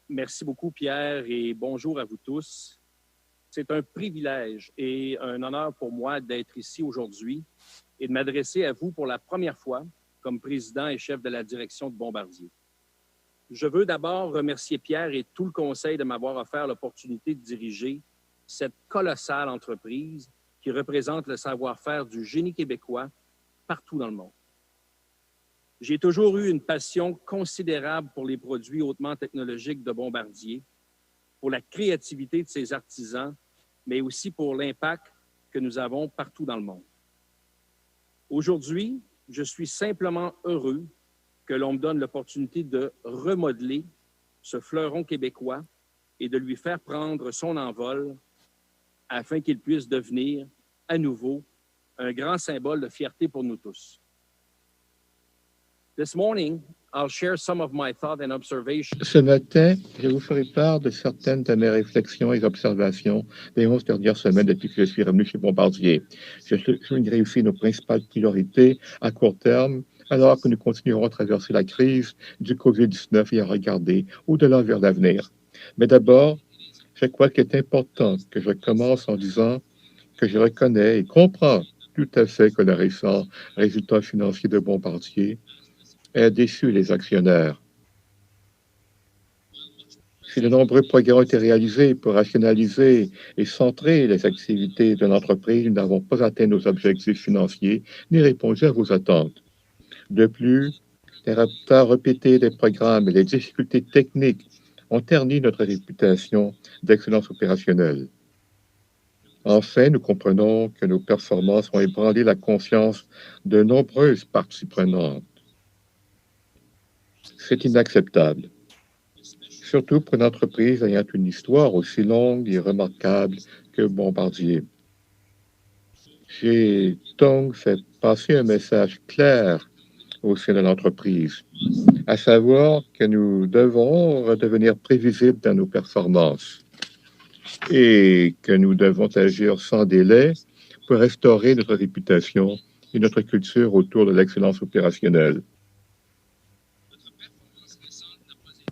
Merci beaucoup, Pierre, et bonjour à vous tous. C'est un privilège et un honneur pour moi d'être ici aujourd'hui et de m'adresser à vous pour la première fois comme président et chef de la direction de Bombardier. Je veux d'abord remercier Pierre et tout le conseil de m'avoir offert l'opportunité de diriger cette colossale entreprise qui représente le savoir-faire du génie québécois partout dans le monde. J'ai toujours eu une passion considérable pour les produits hautement technologiques de Bombardier, pour la créativité de ses artisans, mais aussi pour l'impact que nous avons partout dans le monde. Aujourd'hui, je suis simplement heureux que l'on me donne l'opportunité de remodeler ce fleuron québécois et de lui faire prendre son envol afin qu'il puisse devenir à nouveau un grand symbole de fierté pour nous tous. This morning, I'll share some of my thoughts and observations. Ce matin, je vous ferai part de certaines de mes réflexions et observations des 11 dernières semaines depuis que je suis revenu chez Bombardier. Je soulignerai aussi nos principales priorités à court terme, alors que nous continuerons à traverser la crise du COVID-19 et à regarder au-delà vers l'avenir. Mais d'abord, je crois qu'il est important que je commence en disant que je reconnais et comprends tout à fait que le récent résultat financier de Bombardier a déçu les actionnaires. Si de nombreux progrès ont été réalisés pour rationaliser et centrer les activités de l'entreprise, nous n'avons pas atteint nos objectifs financiers ni répondu à vos attentes. De plus, les retards répétés des programmes et les difficultés techniques ont terni notre réputation d'excellence opérationnelle. Enfin, nous comprenons que nos performances ont ébranlé la confiance de nombreuses parties prenantes. C'est inacceptable, surtout pour une entreprise ayant une histoire aussi longue et remarquable que Bombardier. J'ai donc fait passer un message clair au sein de l'entreprise, à savoir que nous devons redevenir prévisibles dans nos performances et que nous devons agir sans délai pour restaurer notre réputation et notre culture autour de l'excellence opérationnelle.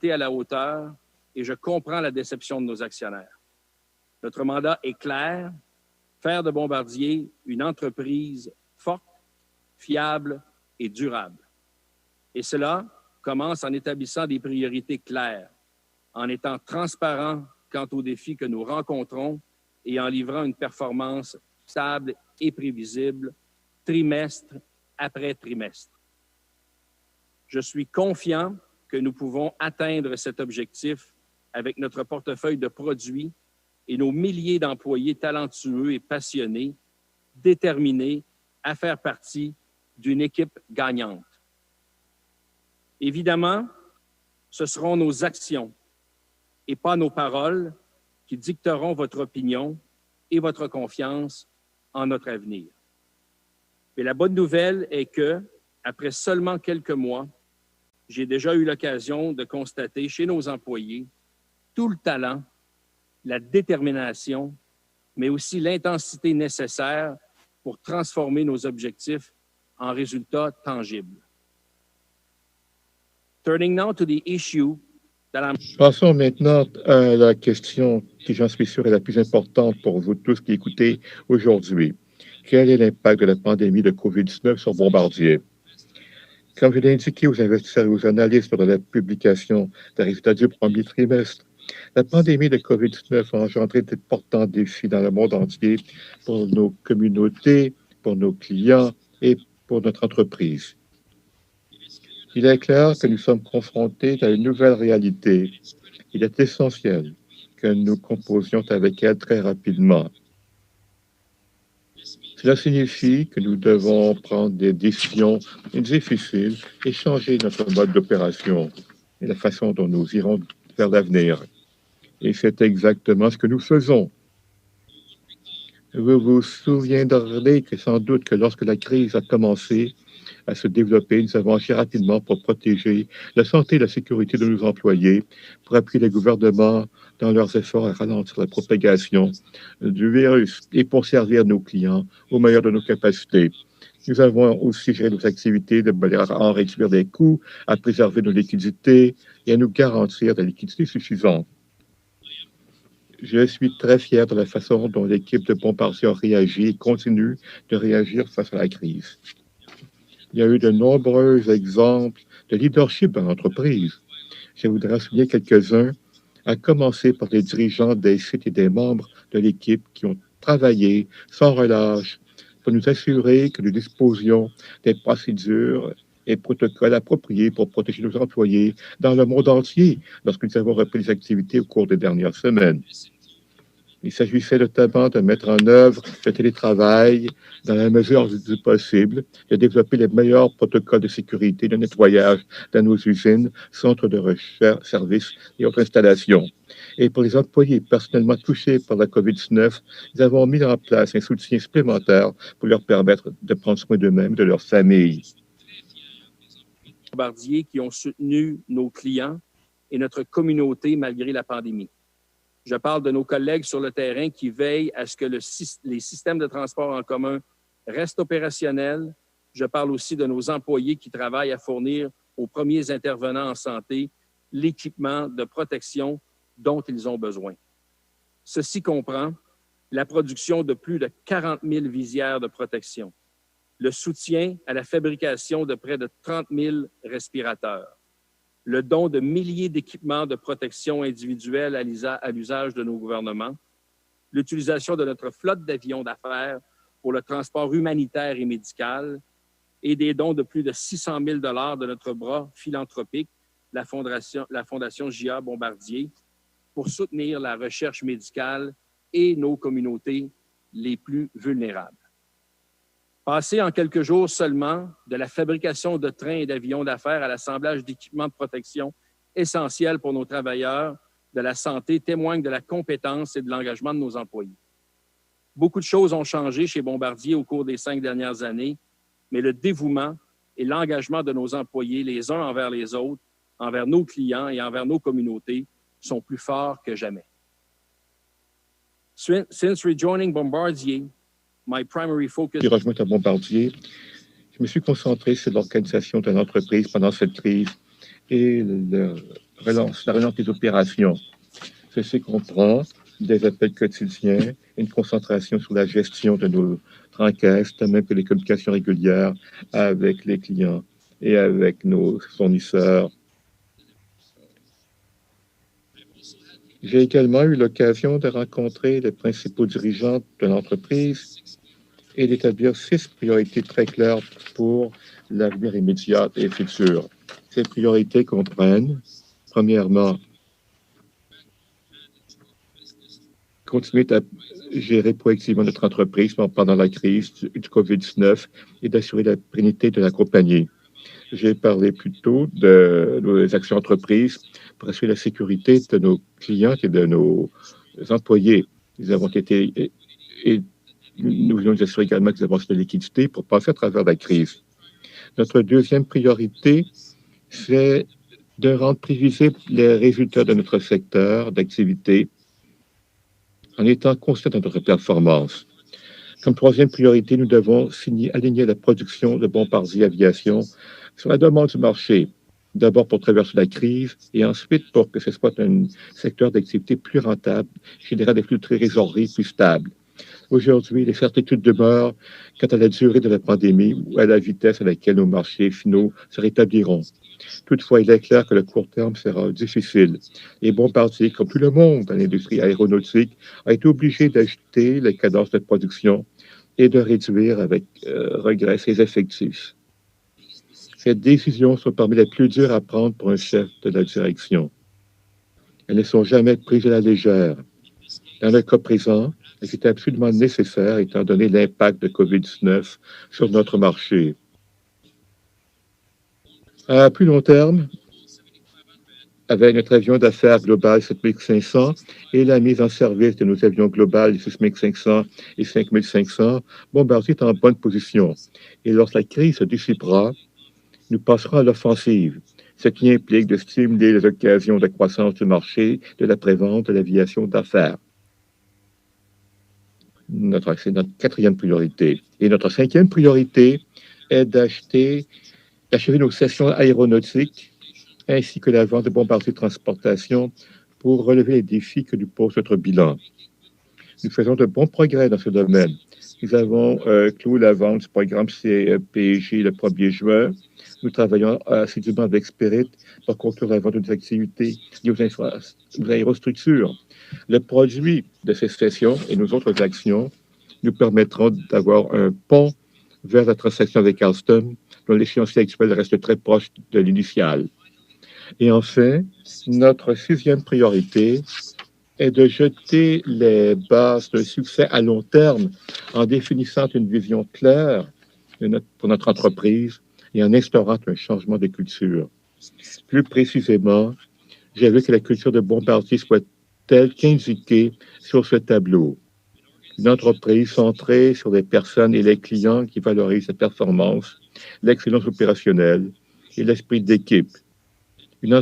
À la hauteur et je comprends la déception de nos actionnaires. Notre mandat est clair, faire de Bombardier une entreprise forte, fiable et durable. Et cela commence en établissant des priorités claires, en étant transparent quant aux défis que nous rencontrons et en livrant une performance stable et prévisible, trimestre après trimestre. Je suis confiant que nous pouvons atteindre cet objectif avec notre portefeuille de produits et nos milliers d'employés talentueux et passionnés, déterminés à faire partie d'une équipe gagnante. Évidemment, ce seront nos actions et pas nos paroles qui dicteront votre opinion et votre confiance en notre avenir. Mais la bonne nouvelle est que, après seulement quelques mois, j'ai déjà eu l'occasion de constater chez nos employés tout le talent, la détermination, mais aussi l'intensité nécessaire pour transformer nos objectifs en résultats tangibles. Turning now to the issue that I'm... Passons maintenant à la question qui, j'en suis sûr, est la plus importante pour vous tous qui écoutez aujourd'hui. Quel est l'impact de la pandémie de COVID-19 sur Bombardier? Comme je l'ai indiqué aux investisseurs et aux analystes lors de la publication des résultats du premier trimestre, la pandémie de COVID-19 a engendré d'importants défis dans le monde entier pour nos communautés, pour nos clients et pour notre entreprise. Il est clair que nous sommes confrontés à une nouvelle réalité. Il est essentiel que nous composions avec elle très rapidement. Cela signifie que nous devons prendre des décisions difficiles et changer notre mode d'opération et la façon dont nous irons vers l'avenir. Et c'est exactement ce que nous faisons. Vous vous souviendrez que sans doute que lorsque la crise a commencé à se développer, nous avons agi rapidement pour protéger la santé et la sécurité de nos employés, pour appuyer les gouvernements dans leurs efforts à ralentir la propagation du virus et pour servir nos clients au meilleur de nos capacités. Nous avons aussi géré nos activités de manière à en réduire les coûts, à préserver nos liquidités et à nous garantir de la liquidité suffisante. Je suis très fier de la façon dont l'équipe de Bombardier a réagi et continue de réagir face à la crise. Il y a eu de nombreux exemples de leadership dans l'entreprise. Je voudrais souligner quelques-uns, à commencer par les dirigeants des sites et des membres de l'équipe qui ont travaillé sans relâche pour nous assurer que nous disposions des procédures et protocoles appropriés pour protéger nos employés dans le monde entier lorsque nous avons repris les activités au cours des dernières semaines. Il s'agissait notamment de mettre en œuvre le télétravail dans la mesure du possible, de développer les meilleurs protocoles de sécurité, de nettoyage dans nos usines, centres de recherche, services et autres installations. Et pour les employés personnellement touchés par la COVID-19, nous avons mis en place un soutien supplémentaire pour leur permettre de prendre soin d'eux-mêmes et de leur famille. Bombardier qui ont soutenu nos clients et notre communauté malgré la pandémie. Je parle de nos collègues sur le terrain qui veillent à ce que les systèmes de transport en commun restent opérationnels. Je parle aussi de nos employés qui travaillent à fournir aux premiers intervenants en santé l'équipement de protection dont ils ont besoin. Ceci comprend la production de plus de 40 000 visières de protection, le soutien à la fabrication de près de 30 000 respirateurs, le don de milliers d'équipements de protection individuelle à l'usage de nos gouvernements, l'utilisation de notre flotte d'avions d'affaires pour le transport humanitaire et médical et des dons de plus de 600 000 $ de notre bras philanthropique, la Fondation J.A. Bombardier, pour soutenir la recherche médicale et nos communautés les plus vulnérables. Passer en quelques jours seulement de la fabrication de trains et d'avions d'affaires à l'assemblage d'équipements de protection essentiels pour nos travailleurs de la santé témoigne de la compétence et de l'engagement de nos employés. Beaucoup de choses ont changé chez Bombardier au cours des 5 dernières années, mais le dévouement et l'engagement de nos employés, les uns envers les autres, envers nos clients et envers nos communautés, sont plus forts que jamais. Since rejoining Bombardier, Puis rejoindre à Bombardier, je me suis concentré sur l'organisation de l'entreprise pendant cette crise et la relance des opérations. Ceci comprend des appels quotidiens, une concentration sur la gestion de nos encaisses, de même que les communications régulières avec les clients et avec nos fournisseurs. J'ai également eu l'occasion de rencontrer les principaux dirigeants de l'entreprise et d'établir 6 priorités très claires pour l'avenir immédiat et futur. Ces priorités comprennent, premièrement, continuer à gérer proactivement notre entreprise pendant la crise du COVID-19 et d'assurer la pérennité de la compagnie. J'ai parlé plutôt de nos actions entreprises pour assurer la sécurité de nos clients et de nos employés. Nous avons été et nous voulons nous assurer également que nous avons de liquidité pour passer à travers la crise. Notre deuxième priorité, c'est de rendre prévisibles les résultats de notre secteur d'activité en étant conscient de notre performance. Comme troisième priorité, nous devons aligner la production de Bombardier Aviation sur la demande du marché, d'abord pour traverser la crise et ensuite pour que ce soit un secteur d'activité plus rentable, générant des flux de trésorerie plus stables. Aujourd'hui, les certitudes demeurent quant à la durée de la pandémie ou à la vitesse à laquelle nos marchés finaux se rétabliront. Toutefois, il est clair que le court terme sera difficile. Et Bombardier, comme tout le monde dans l'industrie aéronautique, a été obligé d'ajuster les cadences de production et de réduire avec regret ses effectifs. Ces décisions sont parmi les plus dures à prendre pour un chef de la direction. Elles ne sont jamais prises à la légère. Dans le cas présent, c'est absolument nécessaire étant donné l'impact de COVID-19 sur notre marché. À plus long terme, avec notre avion d'affaires Global 7500 et la mise en service de nos avions Global 6500 et 5500, Bombardier est en bonne position. Et lorsque la crise se dissipera, nous passerons à l'offensive, ce qui implique de stimuler les occasions de croissance du marché de la prévente de l'aviation d'affaires. C'est notre quatrième priorité. Et notre cinquième priorité est d'achever nos sessions aéronautiques ainsi que la vente de bombardiers de transportation pour relever les défis que nous pose notre bilan. Nous faisons de bons progrès dans ce domaine. Nous avons clos la vente du programme CPG le 1er juin. Nous travaillons assidûment avec Spirit pour conclure la vente de nos activités liées aux aérostructures. Le produit de ces sessions et nos autres actions nous permettront d'avoir un pont vers la transaction avec Alstom, dont l'échéancier actuel reste très proche de l'initial. Et enfin, notre sixième priorité est de jeter les bases d'un succès à long terme en définissant une vision claire pour notre entreprise et en instaurant un changement de culture. Plus précisément, j'ai vu que la culture de Bombardier soit telle qu'indiquée sur ce tableau. Une entreprise centrée sur les personnes et les clients qui valorisent la performance, l'excellence opérationnelle et l'esprit d'équipe. Une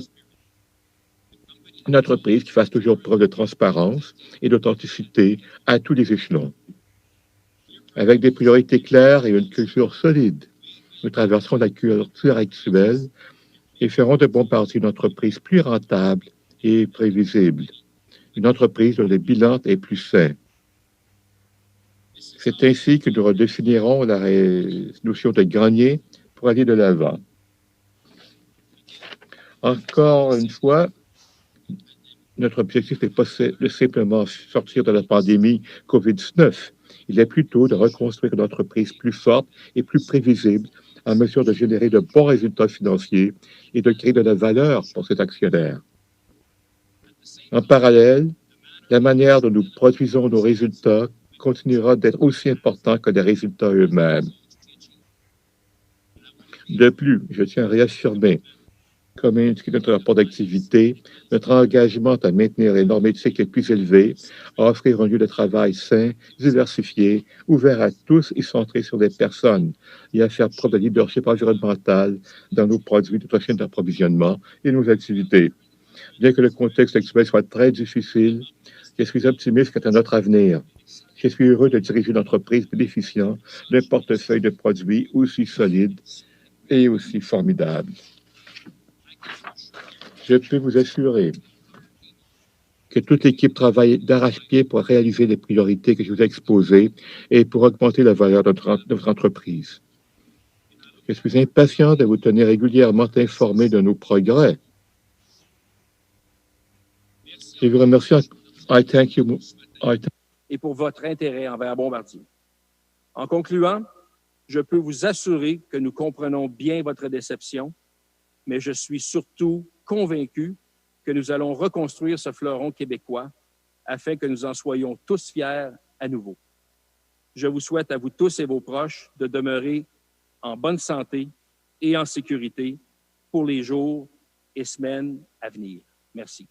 entreprise qui fasse toujours preuve de transparence et d'authenticité à tous les échelons. Avec des priorités claires et une culture solide, nous traversons la culture actuelle et ferons de Bombardier une entreprise plus rentable et prévisible. Une entreprise dont le bilan est plus sain. C'est ainsi que nous redéfinirons la notion de grenier pour aller de l'avant. Encore une fois, notre objectif n'est pas de simplement sortir de la pandémie COVID-19. Il est plutôt de reconstruire une entreprise plus forte et plus prévisible en mesure de générer de bons résultats financiers et de créer de la valeur pour cet actionnaire. En parallèle, la manière dont nous produisons nos résultats continuera d'être aussi important que les résultats eux-mêmes. De plus, je tiens à réaffirmer, comme indiqué notre rapport d'activité, notre engagement à maintenir les normes éthiques les plus élevées, à offrir un lieu de travail sain, diversifié, ouvert à tous et centré sur les personnes, et à faire preuve de leadership environnemental dans nos produits, notre chaîne d'approvisionnement et nos activités. Bien que le contexte actuel soit très difficile, je suis optimiste quant à notre avenir. Je suis heureux de diriger une entreprise bénéficiant d'un portefeuille de produits aussi solide et aussi formidable. Je peux vous assurer que toute l'équipe travaille d'arrache-pied pour réaliser les priorités que je vous ai exposées et pour augmenter la valeur de notre entreprise. Je suis impatient de vous tenir régulièrement informé de nos progrès. Je vous remercie. I thank you. Et pour votre intérêt envers Bombardier. En concluant, je peux vous assurer que nous comprenons bien votre déception, mais je suis surtout convaincu que nous allons reconstruire ce fleuron québécois afin que nous en soyons tous fiers à nouveau. Je vous souhaite à vous tous et vos proches de demeurer en bonne santé et en sécurité pour les jours et semaines à venir. Merci.